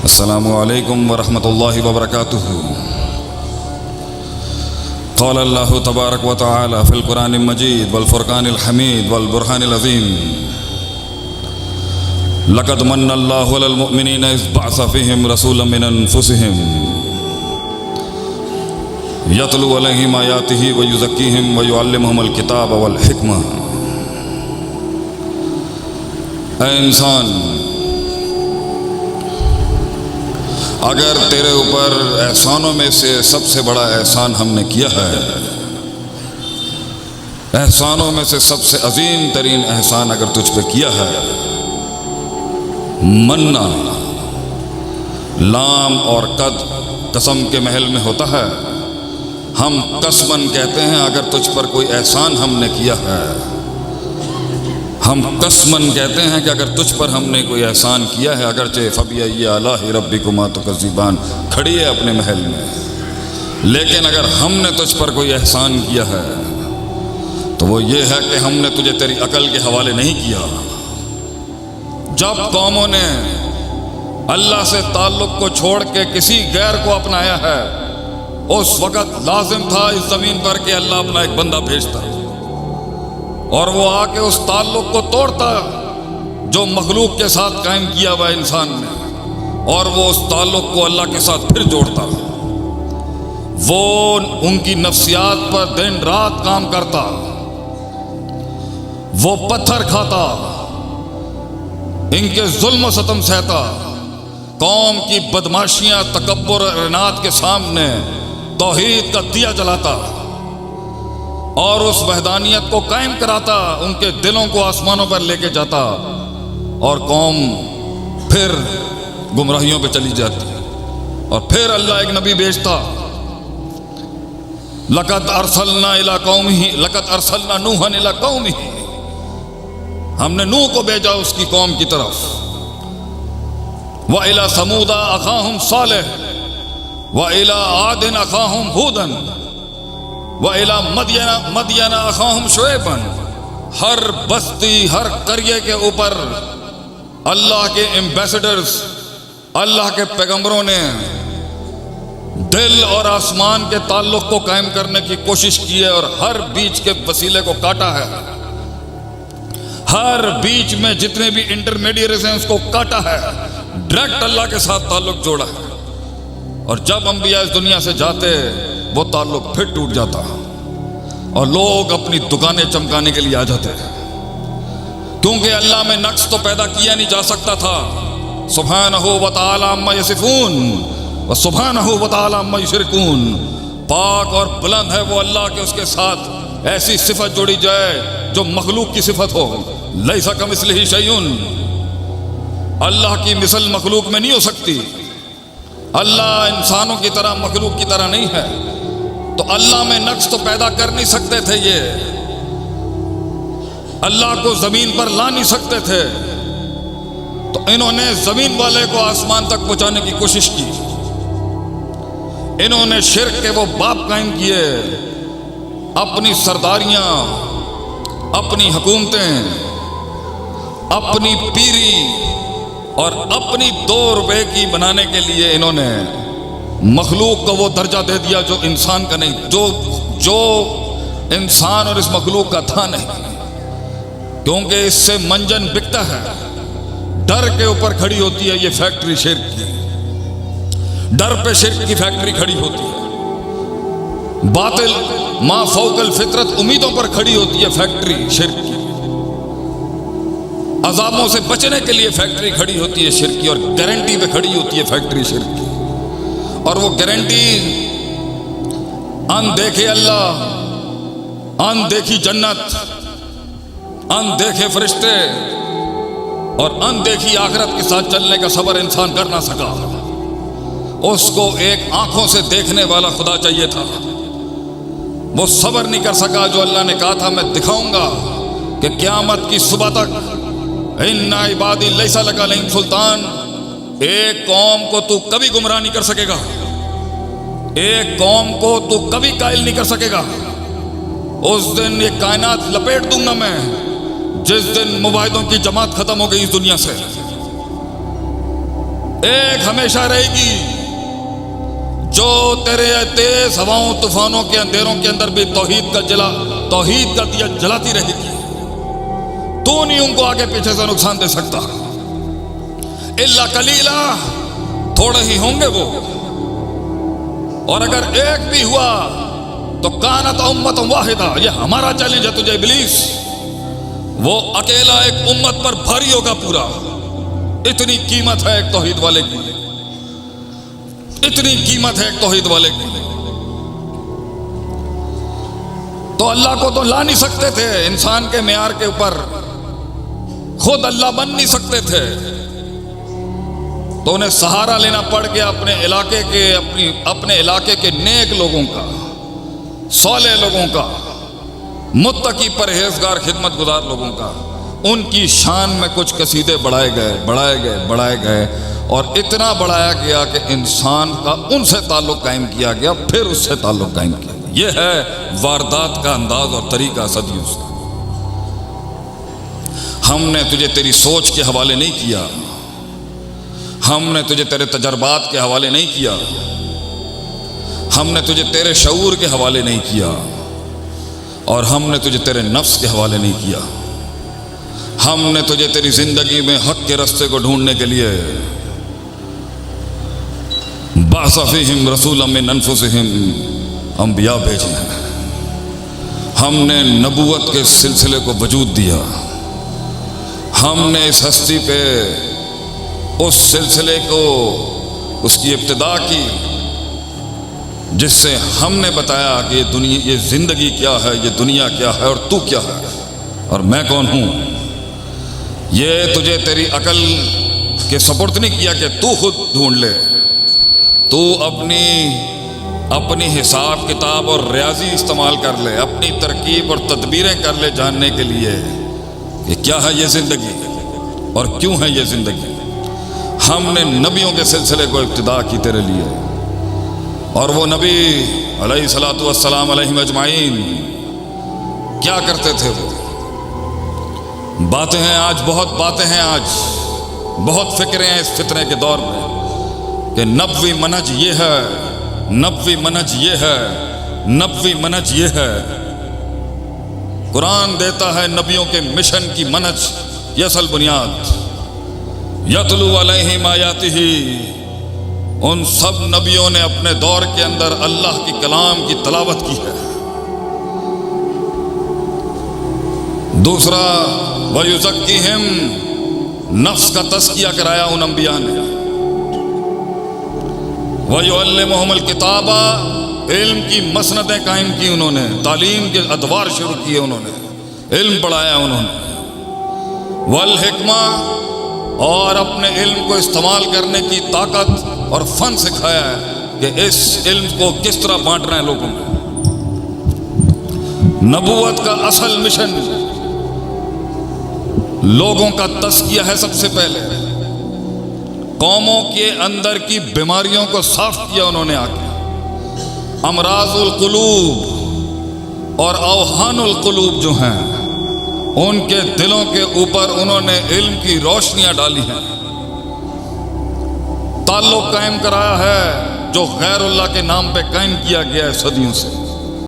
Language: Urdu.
السلام علیکم ورحمۃ اللہ وبرکاتہ۔ قال اللہ تبارک و تعالی فی القرآن المجید والفرقان الحمید والبرہان العظیم لقد من اللہ علی المؤمنین اذ بعث فیہم رسولا من انفسہم یتلو علیہم آیاتہ ویزکیہم ویعلمہم الکتاب والحکمہ۔ اے انسان، اگر تیرے اوپر احسانوں میں سے سب سے بڑا احسان ہم نے کیا ہے، احسانوں میں سے سب سے عظیم ترین احسان اگر تجھ پہ کیا ہے، مننا لام اور قد قسم کے محل میں ہوتا ہے، ہم قسمن کہتے ہیں اگر تجھ پر کوئی احسان ہم نے کیا ہے، ہم قسمن کہتے ہیں کہ اگر تجھ پر ہم نے کوئی احسان کیا ہے، اگرچہ فبأي آلاء ربكما تكذبان کھڑی ہے اپنے محل میں، لیکن اگر ہم نے تجھ پر کوئی احسان کیا ہے تو وہ یہ ہے کہ ہم نے تجھے تیری عقل کے حوالے نہیں کیا۔ جب قوموں نے اللہ سے تعلق کو چھوڑ کے کسی غیر کو اپنایا ہے، اس وقت لازم تھا اس زمین پر کہ اللہ اپنا ایک بندہ بھیجتا اور وہ آ کے اس تعلق کو توڑتا جو مخلوق کے ساتھ قائم کیا ہوا انسان نے، اور وہ اس تعلق کو اللہ کے ساتھ پھر جوڑتا، وہ ان کی نفسیات پر دن رات کام کرتا، وہ پتھر کھاتا، ان کے ظلم و ستم سہتا، قوم کی بدماشیاں تکبر اور اناد کے سامنے توحید کا دیا جلاتا اور اس وحدانیت کو قائم کراتا، ان کے دلوں کو آسمانوں پر لے کے جاتا، اور قوم پھر گمراہیوں پہ چلی جاتی، اور پھر اللہ ایک نبی بھیجتا۔ لقد ارسلنا الی قومہ، لقد ارسلنا نوحا الی قومہ، ہم نے نوح کو بھیجا اس کی قوم کی طرف۔ وَإِلَى ثَمُودَ أَخَاهُمْ صَالِحٌ وَإِلَى عَادٍ أَخَاهُمْ هُودًا وَإِلَى مَدْيَنَ أَخَاهُمْ شُعَيْبًا۔ ہر بستی، ہر قریے کے اوپر اللہ کے ایمبیسڈرز، اللہ کے پیغمبروں نے دل اور آسمان کے تعلق کو قائم کرنے کی کوشش کی ہے، اور ہر بیچ کے وسیلے کو کاٹا ہے، ہر بیچ میں جتنے بھی انٹرمیڈیٹریز ہیں اس کو کاٹا ہے، ڈائریکٹ اللہ کے ساتھ تعلق جوڑا ہے، اور جب انبیاء اس دنیا سے جاتے وہ تعلق پھر ٹوٹ جاتا اور لوگ اپنی دکانیں چمکانے کے لیے آ جاتے، کیونکہ اللہ میں نقص تو پیدا کیا نہیں جا سکتا تھا۔ سبحانہ و تعالی عما یصفون و سبحانہ و تعالی عما یشرکون، پاک اور بلند ہے وہ اللہ کہ اس کے ساتھ ایسی صفت جوڑی جائے جو مخلوق کی صفت ہو۔ لیس کمثلہ شیء، اللہ کی مثل مخلوق میں نہیں ہو سکتی، اللہ انسانوں کی طرح مخلوق کی طرح نہیں ہے، تو اللہ میں نقص تو پیدا کر نہیں سکتے تھے، یہ اللہ کو زمین پر لا نہیں سکتے تھے، تو انہوں نے زمین والے کو آسمان تک پہنچانے کی کوشش کی، انہوں نے شرک کے وہ باپ قائم کیے، اپنی سرداریاں، اپنی حکومتیں، اپنی پیری اور اپنی 2 روپے کی بنانے کے لیے انہوں نے مخلوق کو وہ درجہ دے دیا جو انسان کا نہیں، جو انسان اور اس مخلوق کا تھا نہیں، کیونکہ اس سے منجن بکتا ہے، ڈر کے اوپر کھڑی ہوتی ہے یہ فیکٹری شرک کی، ڈر پہ شرک کی فیکٹری کھڑی ہوتی ہے، باطل ما فوق الفطرت امیدوں پر کھڑی ہوتی ہے فیکٹری شرک کی، عذابوں سے بچنے کے لیے فیکٹری کھڑی ہوتی ہے شرک کی، اور گارنٹی پہ کھڑی ہوتی ہے فیکٹری شرک کی، اور وہ گارنٹی ان دیکھے اللہ، ان دیکھی جنت، ان دیکھے فرشتے اور ان دیکھی آخرت کے ساتھ چلنے کا صبر انسان کر نہ سکا، اس کو ایک آنکھوں سے دیکھنے والا خدا چاہیے تھا، وہ صبر نہیں کر سکا جو اللہ نے کہا تھا میں دکھاؤں گا کہ قیامت کی صبح تک ان عبادی لیس لک علیہم سلطان، ایک قوم کو تو کبھی گمراہ نہیں کر سکے گا، ایک قوم کو تو کبھی قائل نہیں کر سکے گا، اس دن یہ کائنات لپیٹ دوں گا میں، جس دن مباحدوں کی جماعت ختم ہو گئی اس دنیا سے، ایک ہمیشہ رہے گی جو تیرے تیز ہواؤں طوفانوں کے اندھیروں کے اندر بھی توحید کا دیا جلاتی رہے گی. تو نہیں ان کو آگے پیچھے سے نقصان دے سکتا. الا قلیلا، تھوڑے ہی ہوں گے وہ. اور اگر ایک بھی ہوا تو کانت امت واحدہ، یہ ہمارا چیلنج ہے تجھے ابلیس. وہ اکیلا ایک امت پر بھاری ہوگا پورا. اتنی قیمت ہے ایک توحید والے کی، اتنی قیمت ہے ایک توحید والے کی. تو اللہ کو تو لا نہیں سکتے تھے انسان کے معیار کے اوپر، خود اللہ بن نہیں سکتے تھے، تو انہیں سہارا لینا پڑ گیا اپنے علاقے کے نیک لوگوں کا، صالح لوگوں کا، متقی پرہیزگار خدمت گزار لوگوں کا. ان کی شان میں کچھ قصیدے بڑھائے گئے اور اتنا بڑھایا گیا کہ انسان کا ان سے تعلق قائم کیا گیا، پھر اس سے تعلق قائم کیا گیا. یہ ہے واردات کا انداز اور طریقہ صدیوں سے. ہم نے تجھے تیری سوچ کے حوالے نہیں کیا، ہم نے تجھے تیرے تجربات کے حوالے نہیں کیا، ہم نے تجھے تیرے شعور کے حوالے نہیں کیا، اور ہم نے تجھے تیرے نفس کے حوالے نہیں کیا. ہم نے تجھے تیری زندگی میں حق کے رستے کو ڈھونڈنے کے لیے بعث فیہم رسولا من انفسہم انبیاء بھیجے ہیں. ہم نے نبوت کے سلسلے کو وجود دیا. ہم نے اس ہستی پہ اس سلسلے کو، اس کی ابتدا کی، جس سے ہم نے بتایا کہ یہ زندگی کیا ہے، یہ دنیا کیا ہے، اور تو کیا ہے اور میں کون ہوں. یہ تجھے تیری عقل کے سپرد نہیں کیا کہ تو خود ڈھونڈ لے. تو اپنی حساب کتاب اور ریاضی استعمال کر لے، اپنی ترکیب اور تدبیریں کر لے جاننے کے لیے کہ کیا ہے یہ زندگی اور کیوں ہے یہ زندگی. ہم نے نبیوں کے سلسلے کو ابتدا کی تیرے لیے، اور وہ نبی علیہ الصلوۃ والسلام علیہم اجمعین کیا کرتے تھے. وہ باتیں ہیں آج، بہت باتیں ہیں آج، بہت فکریں ہیں اس فتنے کے دور میں کہ نبوی منہج یہ ہے، نبوی منہج یہ ہے، نبوی منہج یہ ہے. قرآن دیتا ہے نبیوں کے مشن کی منہج کی اصل بنیاد. یتلو علیہم آیاتہ، ان سب نبیوں نے اپنے دور کے اندر اللہ کی کلام کی تلاوت کی ہے. دوسرا وَيُزَكِّهِمْ، نفس کا تزکیہ کرایا ان انبیاء نے. وَيُعَلِّمُهُمُ الْكِتَابَ، علم کی مسندیں قائم کی انہوں نے، تعلیم کے ادوار شروع کیے انہوں نے، علم پڑھایا انہوں نے. وَالْحِكْمَةَ، اور اپنے علم کو استعمال کرنے کی طاقت اور فن سکھایا ہے کہ اس علم کو کس طرح بانٹنا ہے لوگوں میں. نبوت کا اصل مشن لوگوں کا تزکیہ ہے. سب سے پہلے قوموں کے اندر کی بیماریوں کو صاف کیا انہوں نے. آ کے امراض القلوب اور اوہان القلوب جو ہیں ان کے دلوں کے اوپر انہوں نے علم کی روشنیاں ڈالی ہیں. تعلق قائم کرایا ہے جو غیر اللہ کے نام پہ قائم کیا گیا ہے صدیوں سے.